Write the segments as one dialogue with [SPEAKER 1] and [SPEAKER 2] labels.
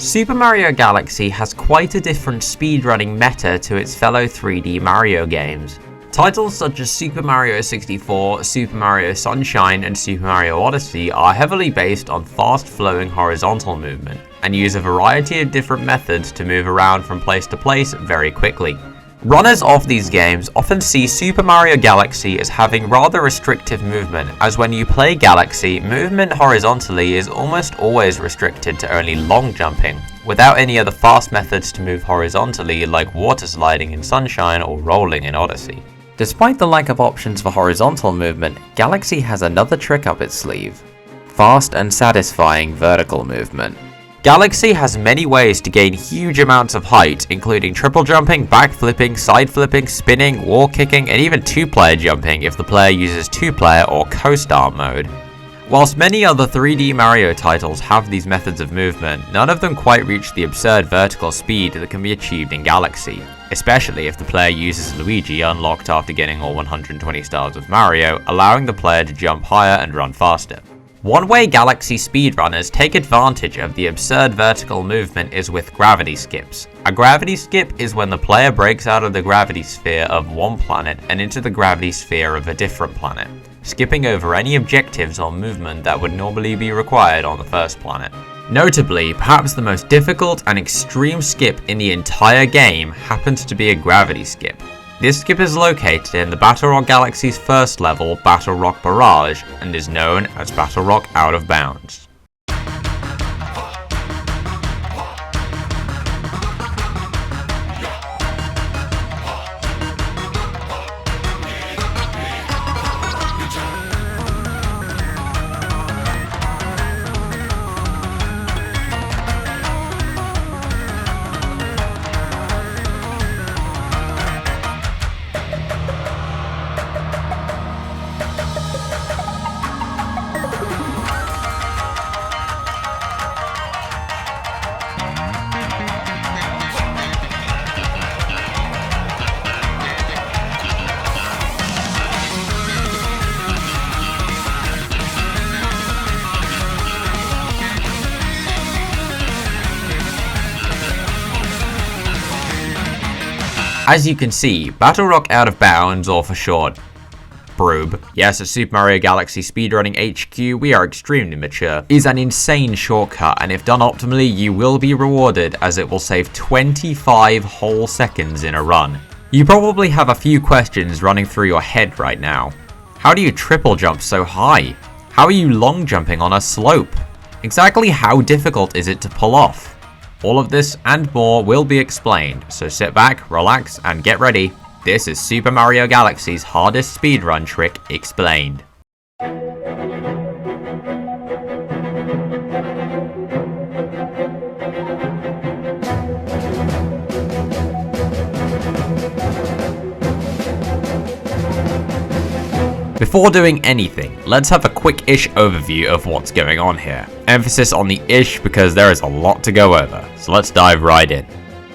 [SPEAKER 1] Super Mario Galaxy has quite a different speedrunning meta to its fellow 3D Mario games. Titles such as Super Mario 64, Super Mario Sunshine, and Super Mario Odyssey are heavily based on fast-flowing horizontal movement, and use a variety of different methods to move around from place to place very quickly. Runners of these games often see Super Mario Galaxy as having rather restrictive movement, as when you play Galaxy, movement horizontally is almost always restricted to only long jumping, without any other fast methods to move horizontally like water sliding in Sunshine or rolling in Odyssey. Despite the lack of options for horizontal movement, Galaxy has another trick up its sleeve: fast and satisfying vertical movement. Galaxy has many ways to gain huge amounts of height, including triple jumping, backflipping, side flipping, spinning, wall kicking, and even two-player jumping if the player uses two-player or co-star mode. Whilst many other 3D Mario titles have these methods of movement, none of them quite reach the absurd vertical speed that can be achieved in Galaxy, especially if the player uses Luigi unlocked after getting all 120 stars of Mario, allowing the player to jump higher and run faster. One way Galaxy speedrunners take advantage of the absurd vertical movement is with gravity skips. A gravity skip is when the player breaks out of the gravity sphere of one planet and into the gravity sphere of a different planet, skipping over any objectives or movement that would normally be required on the first planet. Notably, perhaps the most difficult and extreme skip in the entire game happens to be a gravity skip. This skip is located in the Battlerock Galaxy's first level, Battlerock Barrage, and is known as Battlerock Out of Bounds. As you can see, Battlerock Out of Bounds, or for short, BROOB, yes, at Super Mario Galaxy Speedrunning HQ, we are extremely mature, is an insane shortcut, and if done optimally, you will be rewarded as it will save 25 whole seconds in a run. You probably have a few questions running through your head right now. How do you triple jump so high? How are you long jumping on a slope? Exactly how difficult is it to pull off? All of this and more will be explained, so sit back, relax, and get ready. This is Super Mario Galaxy's hardest speedrun trick explained. Before doing anything, let's have a quick-ish overview of what's going on here. Emphasis on the ish because there is a lot to go over, so let's dive right in.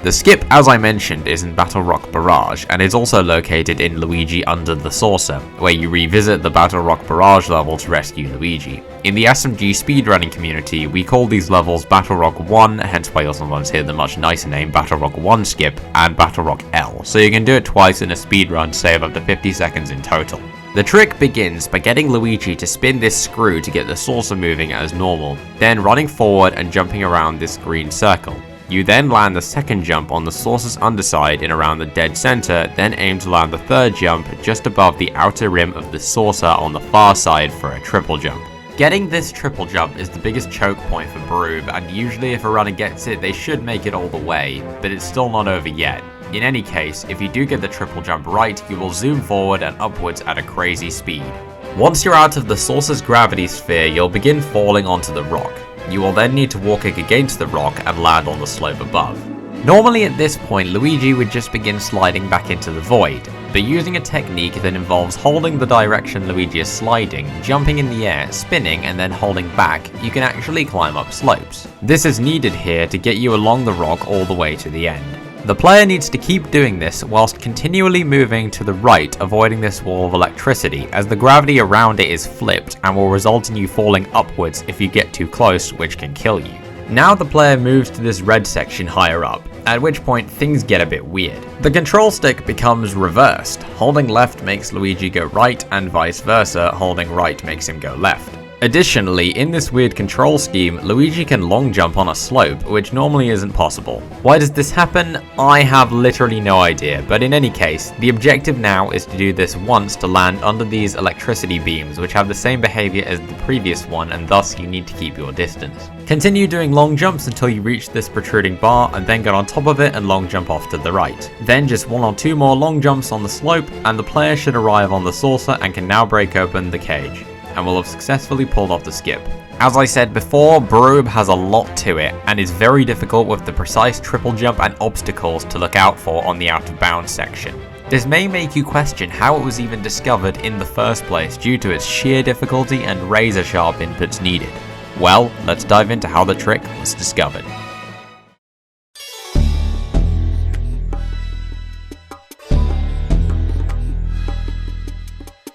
[SPEAKER 1] The skip, as I mentioned, is in Battlerock Barrage, and is also located in Luigi Under the Saucer, where you revisit the Battlerock Barrage level to rescue Luigi. In the SMG speedrunning community, we call these levels Battlerock 1, hence why you'll sometimes hear the much nicer name Battlerock 1 skip, and Battlerock L, so you can do it twice in a speedrun to save up to 50 seconds in total. The trick begins by getting Luigi to spin this screw to get the saucer moving as normal, then running forward and jumping around this green circle. You then land the second jump on the saucer's underside and around the dead center, then aim to land the third jump just above the outer rim of the saucer on the far side for a triple jump. Getting this triple jump is the biggest choke point for BROOB, and usually if a runner gets it, they should make it all the way, but it's still not over yet. In any case, if you do get the triple jump right, you will zoom forward and upwards at a crazy speed. Once you're out of the saucer's gravity sphere, you'll begin falling onto the rock. You will then need to walk against the rock and land on the slope above. Normally at this point, Luigi would just begin sliding back into the void, but using a technique that involves holding the direction Luigi is sliding, jumping in the air, spinning, and then holding back, you can actually climb up slopes. This is needed here to get you along the rock all the way to the end. The player needs to keep doing this whilst continually moving to the right, avoiding this wall of electricity, as the gravity around it is flipped and will result in you falling upwards if you get too close, which can kill you. Now the player moves to this red section higher up, at which point things get a bit weird. The control stick becomes reversed. Holding left makes Luigi go right and vice versa, holding right makes him go left. Additionally, in this weird control scheme, Luigi can long jump on a slope, which normally isn't possible. Why does this happen? I have literally no idea, but in any case, the objective now is to do this once to land under these electricity beams, which have the same behavior as the previous one, and thus you need to keep your distance. Continue doing long jumps until you reach this protruding bar, and then get on top of it and long jump off to the right. Then just 1 or 2 more long jumps on the slope, and the player should arrive on the saucer and can now break open the cage, and will have successfully pulled off the skip. As I said before, Brube has a lot to it, and is very difficult with the precise triple jump and obstacles to look out for on the out of bounds section. This may make you question how it was even discovered in the first place due to its sheer difficulty and razor sharp inputs needed. Well, let's dive into how the trick was discovered.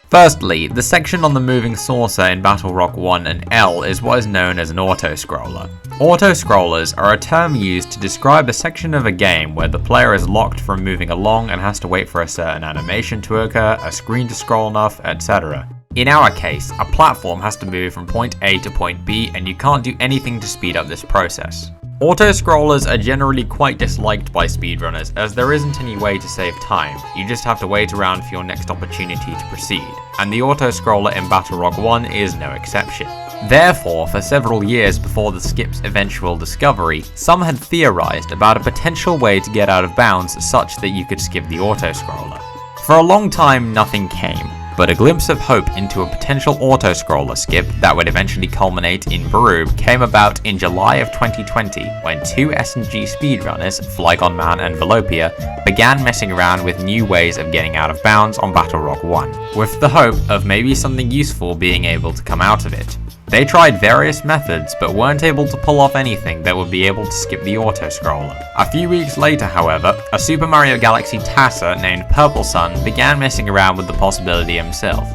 [SPEAKER 1] Firstly, the section on the moving saucer in Battlerock 1 and L is what is known as an auto-scroller. Auto-scrollers are a term used to describe a section of a game where the player is locked from moving along and has to wait for a certain animation to occur, a screen to scroll enough, etc. In our case, a platform has to move from point A to point B, and you can't do anything to speed up this process. Auto-scrollers are generally quite disliked by speedrunners, as there isn't any way to save time. You just have to wait around for your next opportunity to proceed, and the auto-scroller in Battlerock 1 is no exception. Therefore, for several years before the skip's eventual discovery, some had theorized about a potential way to get out of bounds such that you could skip the auto-scroller. For a long time, nothing came, but a glimpse of hope into a potential auto-scroller skip that would eventually culminate in Brube came about in July of 2020 when 2 S&G speedrunners, Flygonman and Vellopia, began messing around with new ways of getting out of bounds on Battlerock 1, with the hope of maybe something useful being able to come out of it. They tried various methods, but weren't able to pull off anything that would be able to skip the auto-scroller. A few weeks later, however, a Super Mario Galaxy tasser named PurpleSun began messing around with the possibility himself,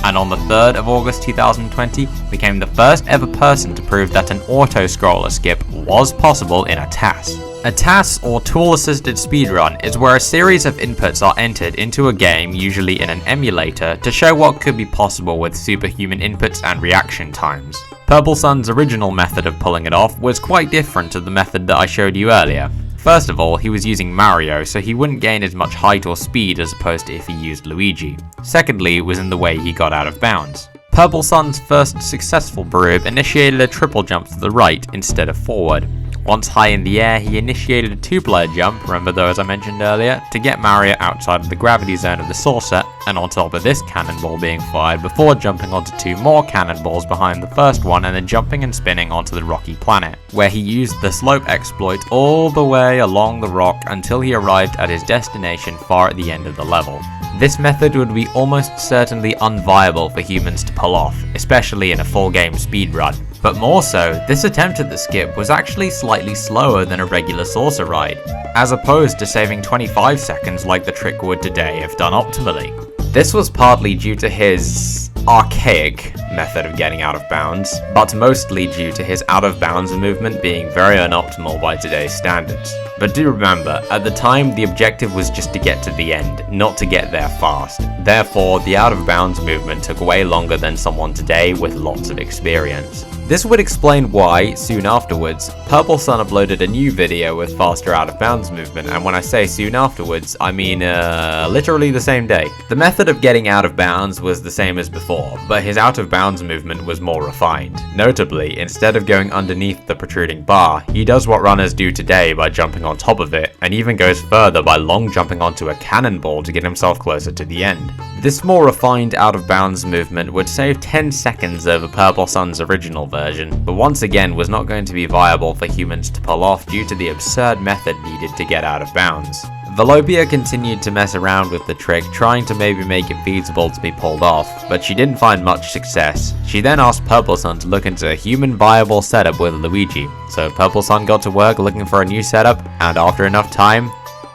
[SPEAKER 1] and on the 3rd of August 2020 became the first ever person to prove that an auto-scroller skip was possible in a TAS. A TAS, or tool-assisted speedrun, is where a series of inputs are entered into a game, usually in an emulator, to show what could be possible with superhuman inputs and reaction times. PurpleSun's original method of pulling it off was quite different to the method that I showed you earlier. First of all, he was using Mario, so he wouldn't gain as much height or speed as opposed to if he used Luigi. Secondly, it was in the way he got out of bounds. PurpleSun's first successful Brube initiated a triple jump to the right instead of forward. Once high in the air, he initiated a 2-player jump, remember those I mentioned earlier, to get Mario outside of the gravity zone of the saucer, and on top of this cannonball being fired before jumping onto 2 more cannonballs behind the first one and then jumping and spinning onto the rocky planet, where he used the slope exploit all the way along the rock until he arrived at his destination far at the end of the level. This method would be almost certainly unviable for humans to pull off, especially in a full game speedrun. But more so, this attempt at the skip was actually slightly slower than a regular saucer ride, as opposed to saving 25 seconds like the trick would today if done optimally. This was partly due to his archaic method of getting out of bounds, but mostly due to his out of bounds movement being very unoptimal by today's standards. But do remember, at the time the objective was just to get to the end, not to get there fast. Therefore, the out of bounds movement took way longer than someone today with lots of experience. This would explain why, soon afterwards, PurpleSun uploaded a new video with faster out of bounds movement, and when I say soon afterwards, I mean literally the same day. The method of getting out of bounds was the same as before, but his out of bounds movement was more refined. Notably, instead of going underneath the protruding bar, he does what runners do today by jumping on top of it, and even goes further by long jumping onto a cannonball to get himself closer to the end. This more refined out of bounds movement would save 10 seconds over PurpleSun's original version, but once again was not going to be viable for humans to pull off due to the absurd method needed to get out of bounds. Vellopia continued to mess around with the trick, trying to maybe make it feasible to be pulled off, but she didn't find much success. She then asked PurpleSun to look into a human viable setup with Luigi, so PurpleSun got to work looking for a new setup, and after enough time,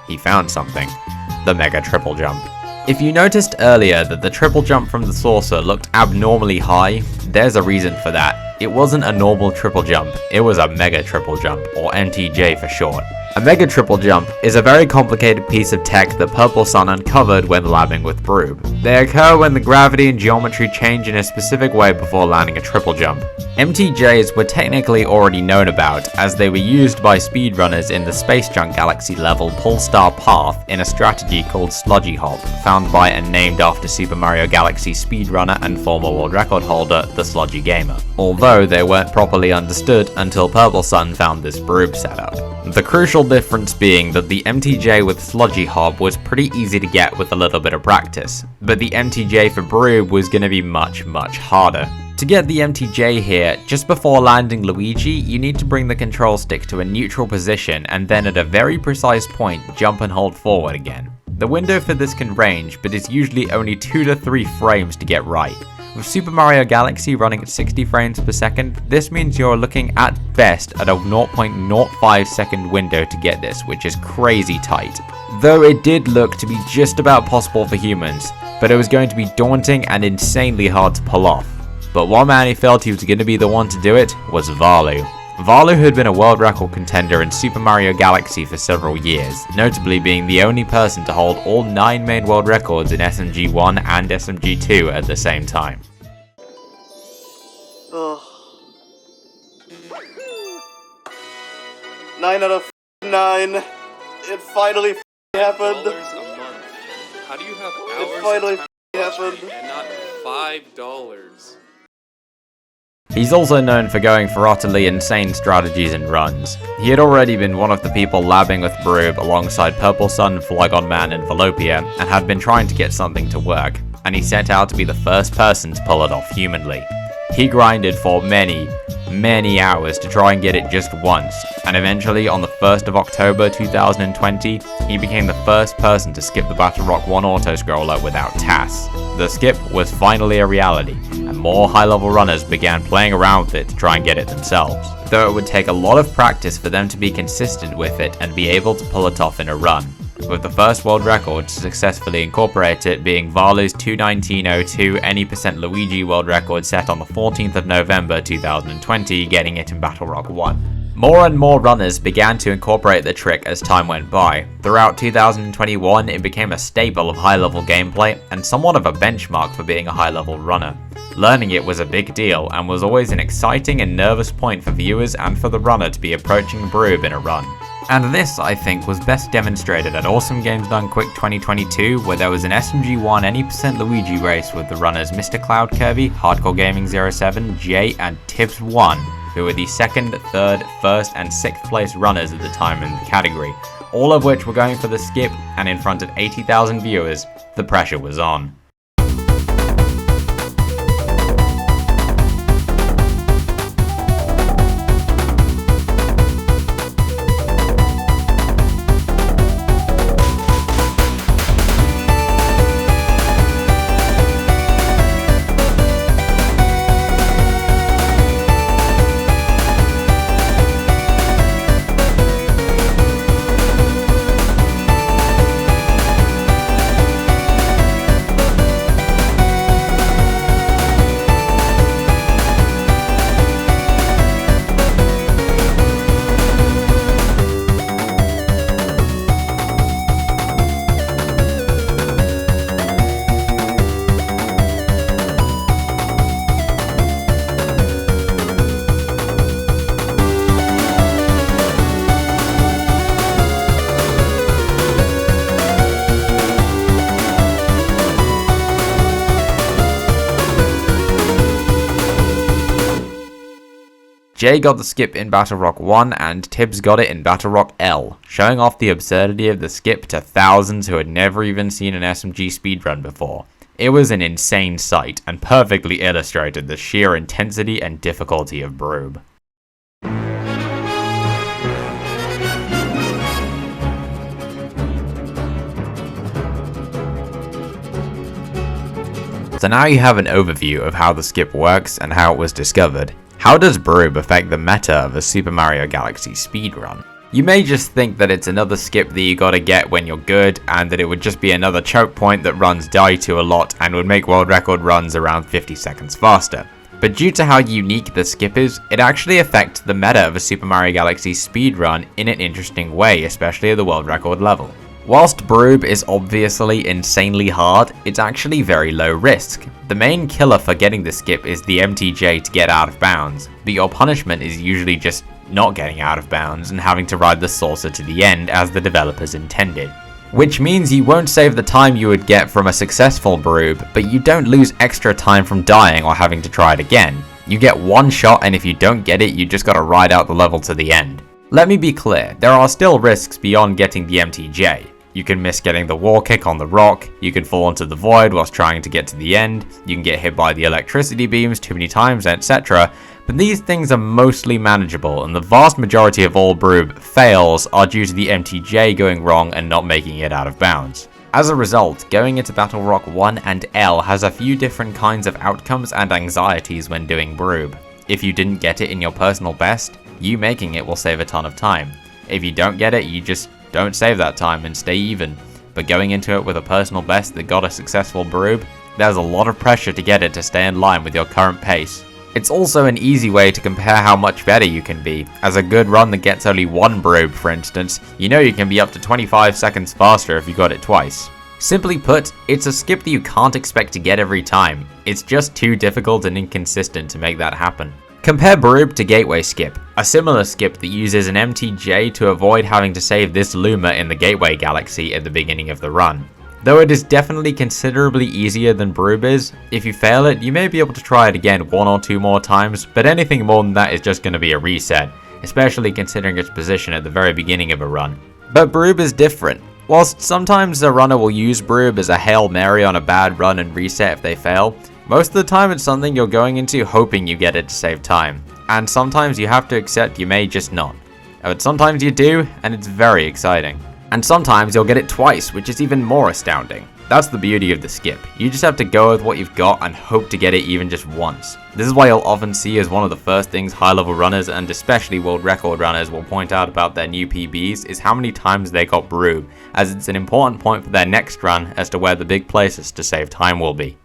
[SPEAKER 1] he found something: the Mega Triple Jump. If you noticed earlier that the triple jump from the saucer looked abnormally high, there's a reason for that. It wasn't a normal triple jump, it was a mega triple jump, or MTJ for short. A mega triple jump is a very complicated piece of tech that PurpleSun uncovered when labbing with Broob. They occur when the gravity and geometry change in a specific way before landing a triple jump. MTJs were technically already known about, as they were used by speedrunners in the Space Junk Galaxy level Polestar Path in a strategy called Sludgy Hop, found by and named after Super Mario Galaxy speedrunner and former world record holder, the Sludgy Gamer. Although they weren't properly understood until PurpleSun found this Broob setup. The crucial difference being that the MTJ with Sludgy Hop was pretty easy to get with a little bit of practice, but the MTJ for Broob was going to be much harder. To get the MTJ here, just before landing Luigi, you need to bring the control stick to a neutral position and then at a very precise point, jump and hold forward again. The window for this can range, but it's usually only 2 to 3 frames to get right. With Super Mario Galaxy running at 60 frames per second, this means you're looking at best at a 0.05 second window to get this, which is crazy tight. Though it did look to be just about possible for humans, but it was going to be daunting and insanely hard to pull off. But one man who felt he was going to be the one to do it was Vallu. Vallu had been a world record contender in Super Mario Galaxy for several years, notably being the only person to hold all 9 main world records in SMG1 and SMG2 at the same time.
[SPEAKER 2] Ugh. 9 out of 9. It finally happened.
[SPEAKER 3] $5 a month. How do you have hours
[SPEAKER 2] It finally
[SPEAKER 3] of time
[SPEAKER 2] happened.
[SPEAKER 3] and not $5?
[SPEAKER 1] He's also known for going for utterly insane strategies and runs. He had already been one of the people labbing with Broob alongside PurpleSun, Flygon Man and Vellopia, and had been trying to get something to work, and he set out to be the first person to pull it off humanly. He grinded for many hours to try and get it just once, and eventually on the 1st of October 2020, he became the first person to skip the Battlerock 1 autoscroller without TAS. The skip was finally a reality, and more high-level runners began playing around with it to try and get it themselves, though it would take a lot of practice for them to be consistent with it and be able to pull it off in a run, with the first world record to successfully incorporate it being Vallu's 2:19:02 any % Luigi world record set on the 14th of November 2020, getting it in Battlerock 1. More and more runners began to incorporate the trick as time went by. Throughout 2021, it became a staple of high-level gameplay and somewhat of a benchmark for being a high-level runner. Learning it was a big deal and was always an exciting and nervous point for viewers and for the runner to be approaching Broob in a run. And this, I think, was best demonstrated at Awesome Games Done Quick 2022, where there was an SMG1 any % Luigi race with the runners Mr. Cloud Kirby, Hardcore Gaming 07, Jay, and Tibbs1, who were the 2nd, 3rd, 1st, and 6th place runners at the time in the category, all of which were going for the skip, and in front of 80,000 viewers, the pressure was on. Jay got the skip in Battlerock 1 and Tibbs got it in Battlerock L, showing off the absurdity of the skip to thousands who had never even seen an SMG speedrun before. It was an insane sight and perfectly illustrated the sheer intensity and difficulty of Broob. So now you have an overview of how the skip works and how it was discovered. How does Broob affect the meta of a Super Mario Galaxy speedrun? You may just think that it's another skip that you gotta get when you're good, and that it would just be another choke point that runs die to a lot and would make world record runs around 50 seconds faster. But due to how unique the skip is, it actually affects the meta of a Super Mario Galaxy speedrun in an interesting way, especially at the world record level. Whilst Broob is obviously insanely hard, it's actually very low risk. The main killer for getting the skip is the MTJ to get out of bounds, but your punishment is usually just not getting out of bounds and having to ride the saucer to the end as the developers intended. Which means you won't save the time you would get from a successful Broob, but you don't lose extra time from dying or having to try it again. You get one shot, and if you don't get it, you just gotta ride out the level to the end. Let me be clear, there are still risks beyond getting the MTJ. You can miss getting the wall kick on the rock, you can fall into the void whilst trying to get to the end, you can get hit by the electricity beams too many times, etc. But these things are mostly manageable, and the vast majority of all Broob fails are due to the MTJ going wrong and not making it out of bounds. As a result, going into Battlerock 1 and L has a few different kinds of outcomes and anxieties when doing Broob. If you didn't get it in your personal best, you making it will save a ton of time. If you don't get it, you just don't save that time and stay even. But going into it with a personal best that got a successful Broob, there's a lot of pressure to get it to stay in line with your current pace. It's also an easy way to compare how much better you can be. As a good run that gets only one Broob, for instance, you know you can be up to 25 seconds faster if you got it twice. Simply put, it's a skip that you can't expect to get every time. It's just too difficult and inconsistent to make that happen. Compare Broob to Gateway Skip, a similar skip that uses an MTJ to avoid having to save this Luma in the Gateway Galaxy at the beginning of the run. Though it is definitely considerably easier than Broob is, if you fail it, you may be able to try it again 1 or 2 more times, but anything more than that is just going to be a reset, especially considering its position at the very beginning of a run. But Broob is different. Whilst sometimes a runner will use Broob as a Hail Mary on a bad run and reset if they fail, most of the time it's something you're going into hoping you get it to save time, and sometimes you have to accept you may just not. But sometimes you do, and it's very exciting. And sometimes you'll get it twice, which is even more astounding. That's the beauty of the skip. You just have to go with what you've got and hope to get it even just once. This is why you'll often see as one of the first things high-level runners and especially world record runners will point out about their new PBs is how many times they got Broob, as it's an important point for their next run as to where the big places to save time will be.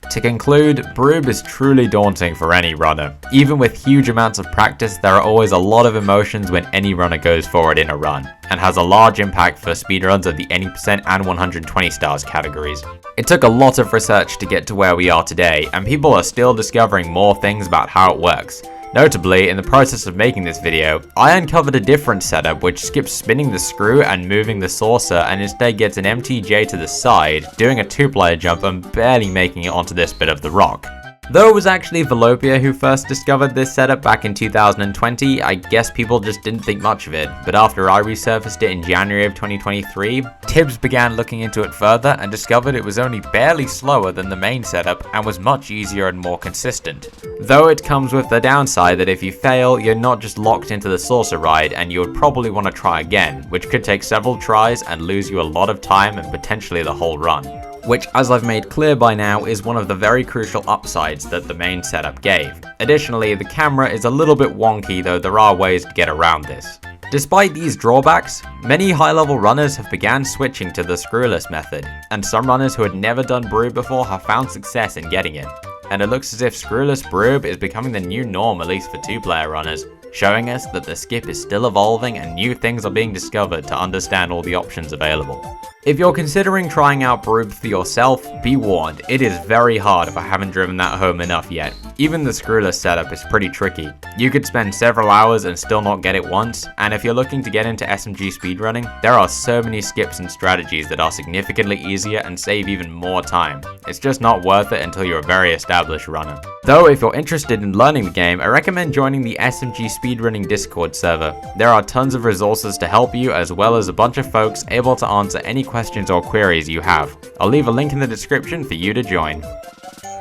[SPEAKER 1] To conclude, Broob is truly daunting for any runner. Even with huge amounts of practice, there are always a lot of emotions when any runner goes forward in a run, and has a large impact for speedruns of the any percent and 120 stars categories. It took a lot of research to get to where we are today, and people are still discovering more things about how it works. Notably, in the process of making this video, I uncovered a different setup which skips spinning the screw and moving the saucer and instead gets an MTJ to the side, doing a 2-player jump and barely making it onto this bit of the rock. Though it was actually Vellopia who first discovered this setup back in 2020, I guess people just didn't think much of it, but after I resurfaced it in January of 2023, Tibbs began looking into it further and discovered it was only barely slower than the main setup and was much easier and more consistent. Though it comes with the downside that if you fail, you're not just locked into the saucer ride and you would probably want to try again, which could take several tries and lose you a lot of time and potentially the whole run. Which, as I've made clear by now, is one of the very crucial upsides that the main setup gave. Additionally, the camera is a little bit wonky, though there are ways to get around this. Despite these drawbacks, many high-level runners have began switching to the screwless method, and some runners who had never done Broob before have found success in getting it. And it looks as if screwless Broob is becoming the new norm, at least for 2-player runners, showing us that the skip is still evolving and new things are being discovered to understand all the options available. If you're considering trying out Broob for yourself, be warned, it is very hard if I haven't driven that home enough yet. Even the screwless setup is pretty tricky. You could spend several hours and still not get it once, and if you're looking to get into SMG speedrunning, there are so many skips and strategies that are significantly easier and save even more time. It's just not worth it until you're a very established runner. Though if you're interested in learning the game, I recommend joining the SMG speedrunning Discord server. There are tons of resources to help you, as well as a bunch of folks able to answer any questions or queries you have. I'll leave a link in the description for you to join.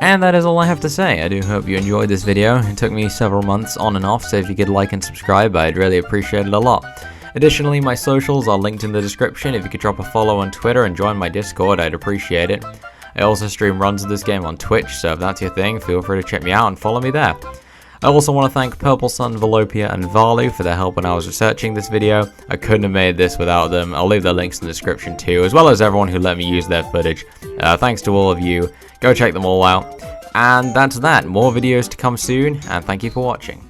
[SPEAKER 1] And that is all I have to say. I do hope you enjoyed this video. It took me several months on and off, so if you could like and subscribe, I'd really appreciate it a lot. Additionally, my socials are linked in the description. If you could drop a follow on Twitter and join my Discord, I'd appreciate it. I also stream runs of this game on Twitch, so if that's your thing, feel free to check me out and follow me there. I also want to thank PurpleSun, Vellopia and Vallu for their help when I was researching this video. I couldn't have made this without them. I'll leave their links in the description too, as well as everyone who let me use their footage. Thanks to all of you. Go check them all out. And that's that. More videos to come soon, and thank you for watching.